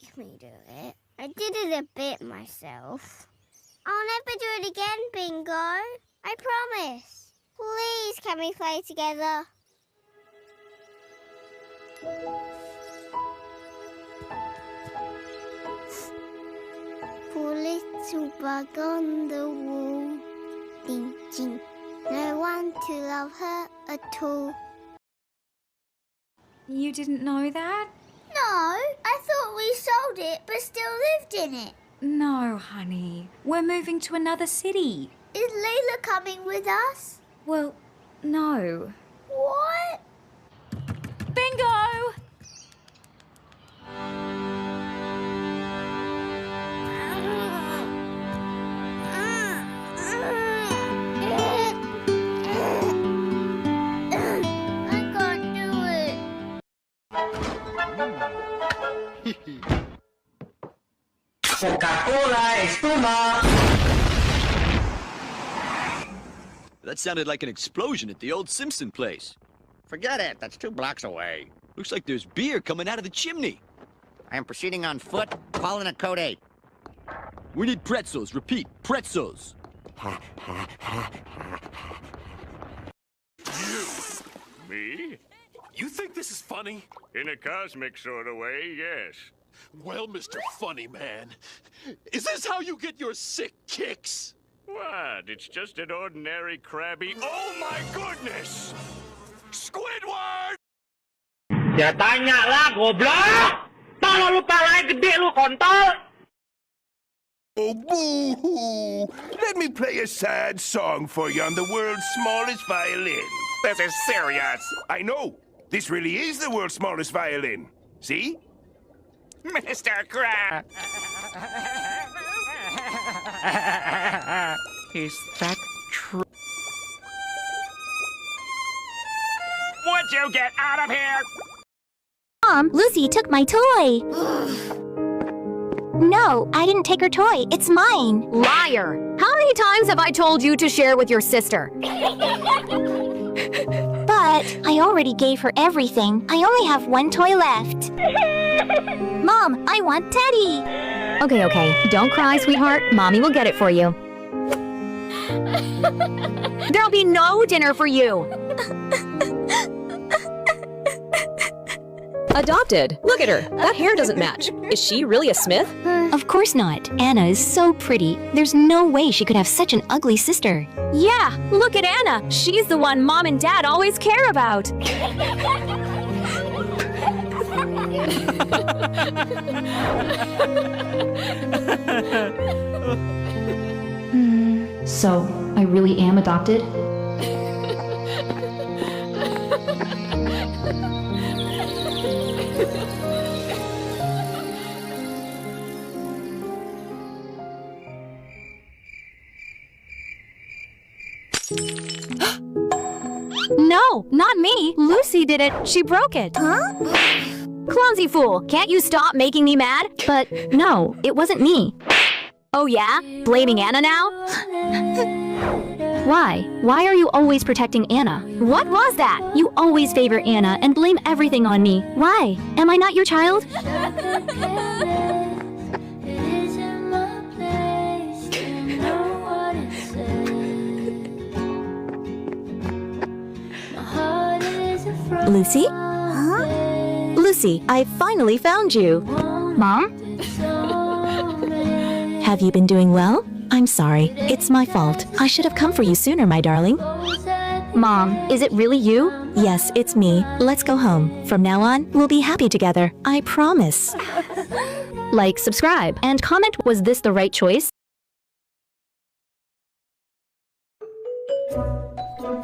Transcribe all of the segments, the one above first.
make me do it. I did it a bit myself. I'll never do it again, Bingo. I promise. Please, can we play together? Poor little bug on the wall, thinking no one to love her at all. You didn't know that? No, I thought we sold it but still lived in it. No, honey. We're moving to another city. Is Layla coming with us? Well, no. What? Bingo! I can't do it. Coca-Cola, espuma. That sounded like an explosion at the old Simpson place. Forget it. That's 2 blocks away. Looks like there's beer coming out of the chimney. I am proceeding on foot, calling a code 8. We need pretzels. Repeat, pretzels. Me? You think this is funny? In a cosmic sort of way, yes. Well, Mr. Funny Man, is this how you get your sick kicks? What? It's just an ordinary crabby... Oh, my goodness! Squidward! Ya tanya lah, goblok! Tolong lu palai gede lu, kontol! Oh, boo-hoo! Let me play a sad song for you on the world's smallest violin. This is serious! I know! This really is the world's smallest violin. See? Mr. Crab! Is that true? Would you get out of here? Mom, Lucy took my toy. No, I didn't take her toy. It's mine. Liar! How many times have I told you to share with your sister? But I already gave her everything. I only have one toy left. Mom, I want Teddy. Okay, don't cry, sweetheart. Mommy will get it for you. There'll be no dinner for you. Adopted. Look at her. That hair doesn't match. Is she really a Smith? Of course not. Anna is so pretty. There's no way she could have such an ugly sister. Yeah, look at Anna. She's the one Mom and Dad always care about. So, I really am adopted? No, not me. Lucy did it. She broke it. Huh? Clumsy fool. Can't you stop making me mad? But no, it wasn't me. Oh yeah? Blaming Anna now? Why? Why are you always protecting Anna? What was that? You always favor Anna and blame everything on me. Why? Am I not your child? Lucy? Huh? Lucy, I finally found you. Mom? Have you been doing well? I'm sorry. It's my fault. I should have come for you sooner, my darling. Mom, is it really you? Yes, it's me. Let's go home. From now on, we'll be happy together. I promise. Like, subscribe, and comment, was this the right choice?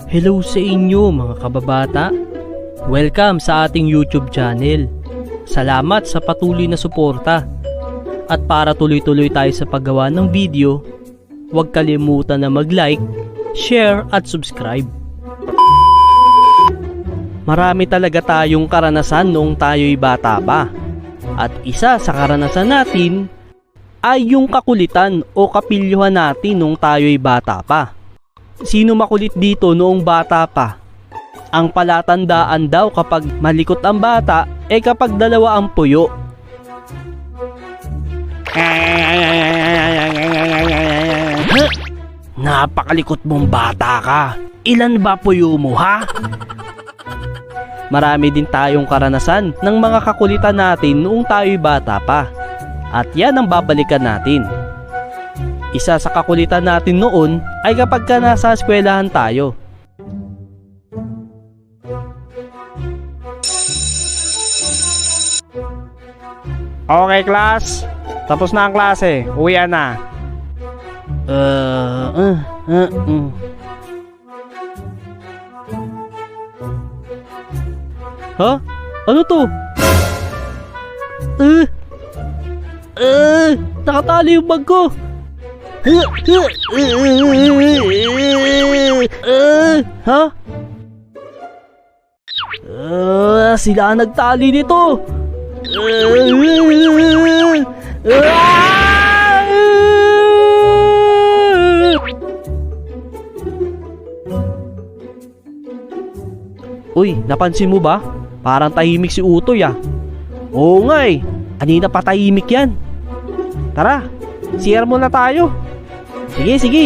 Hello sa inyo mga kababata. Welcome sa ating YouTube channel. Salamat sa patuloy na suporta. At para tuloy-tuloy tayo sa paggawa ng video, huwag kalimutan na mag-like, share at subscribe. Marami talaga tayong karanasan noong tayo'y bata pa. At isa sa karanasan natin ay yung kakulitan o kapilyuhan natin noong tayo'y bata pa. Sino makulit dito noong bata pa? Ang palatandaan daw kapag malikot ang bata ay kapag dalawa ang puyo. Napakalikot mong bata ka. Ilan ba puyo mo, ha? Marami din tayong karanasan ng mga kakulitan natin noong tayo'y bata pa. At yan ang babalikan natin. Isa sa kakulitan natin noon ay kapag ka nasa eskwelahan tayo. Okay, class. Tapos na ang klase. Uwian na. Ha? Ano to? Nakatali yung bag ko. Ha? Sila ang nagtali nito. Uy, napansin mo ba? Parang tahimik si Utoy ah. Oo nga eh. Kanina pa tahimik yan. Tara, CR muna tayo. Sige, sige.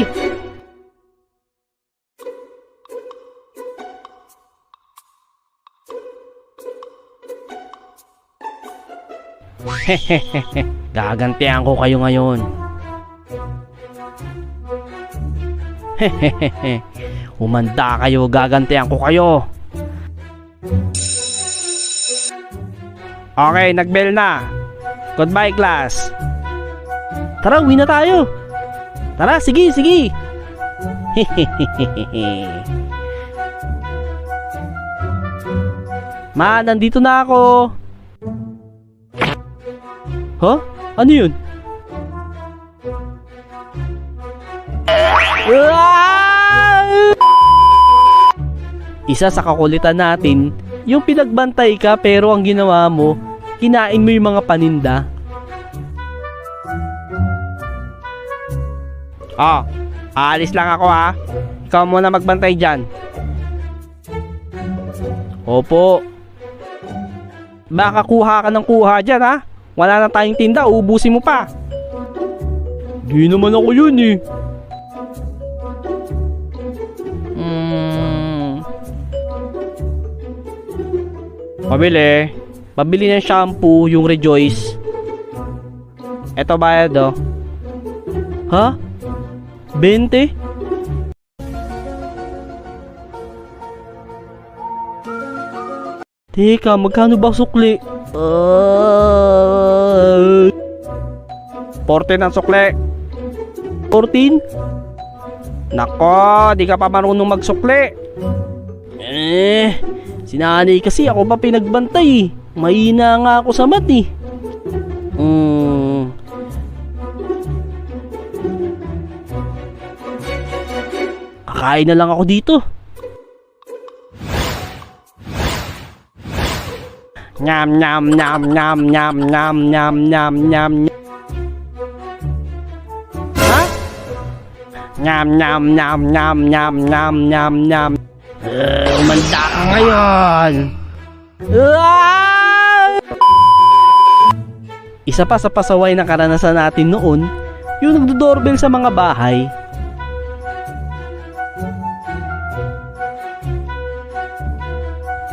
Hehehe, gagantihan ko kayo ngayon. Hehehe, humanda kayo, gagantihan ko kayo. Okay, nag-bell na. Goodbye, class. Tara, uwi na tayo. Tara, sige, sige. Ma, nandito na ako. Huh? Ano yun? Isa sa kakulitan natin, yung pinagbantay ka pero ang ginawa mo, kinain mo yung mga paninda. Oh, aalis lang ako ha. Ikaw muna magbantay dyan. Opo. Baka kuha ka ng kuha dyan ha. Wala na tayong tinda, ubusin mo pa. Di naman ako yun eh. Pabili. Pabili ng shampoo, yung Rejoice. Eto bayad oh. Ha? 20? Teka, magkano ba sukli? 14 ang sukli. 14? Nako, di ka pa marunong magsukli. Sinanay kasi ako pa pinagbantay. Mahina nga ako sa mat eh. Kakain na lang ako dito. Nyam nyam nyam nyam nyam nyam nyam nyam nyam. Ha? Nyam nyam nyam nyam nyam nyam nyam nyam. Umanda ka ngayon. Isa pa sa pasaway na karanasan natin noon, yung nagdo-doorbell sa mga bahay.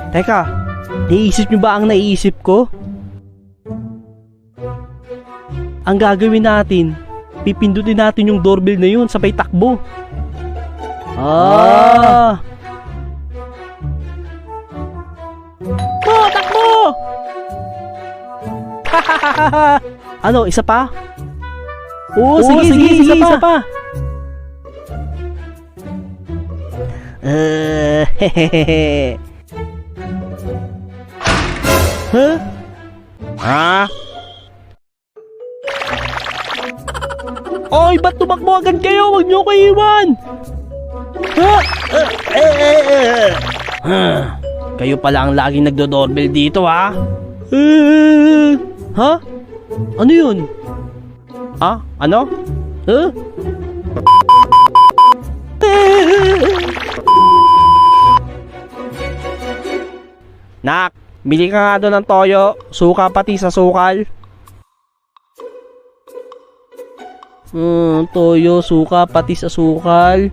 Teka, naiisip nyo ba ang naiisip ko? Ang gagawin natin, pipindutin natin yung doorbell na yun sabay takbo. Takbo! Ano, isa pa? Oo, sige, isa pa. Hehehe. Huh? Ha? Oy, ba't tumakbo agad kayo? Huwag niyo ko iwan! Kayo pala ang laging nagdo-doorbell dito, ha? Ha? Ano yun? Ha? Ano? Nak, bili ka nga doon ng toyo, suka pati sa sukal. Toyo, suka, patis, asukal.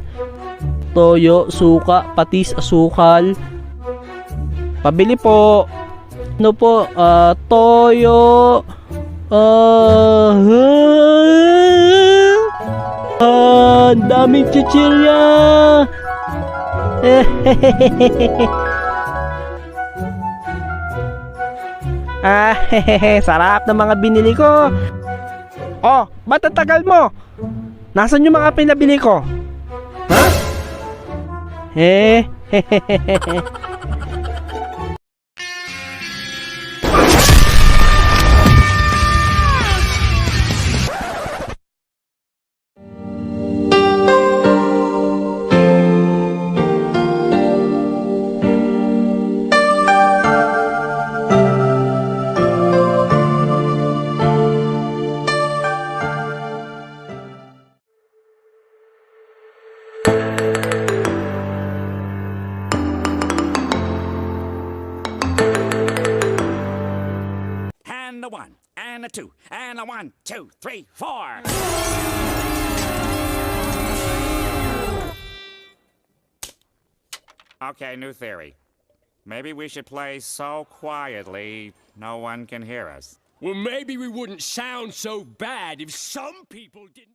Toyo, suka, patis, asukal. Pabili po. Ano po? Toyo. Ang daming chichirya. Sarap ng mga binili ko. Oh, ba't ang tagal mo? Nasaan yung mga pinabili ko? Ha? And a 1, and a 2, and a 1, 2, 3, 4. Okay, new theory. Maybe we should play so quietly no one can hear us. Well, maybe we wouldn't sound so bad if some people didn't.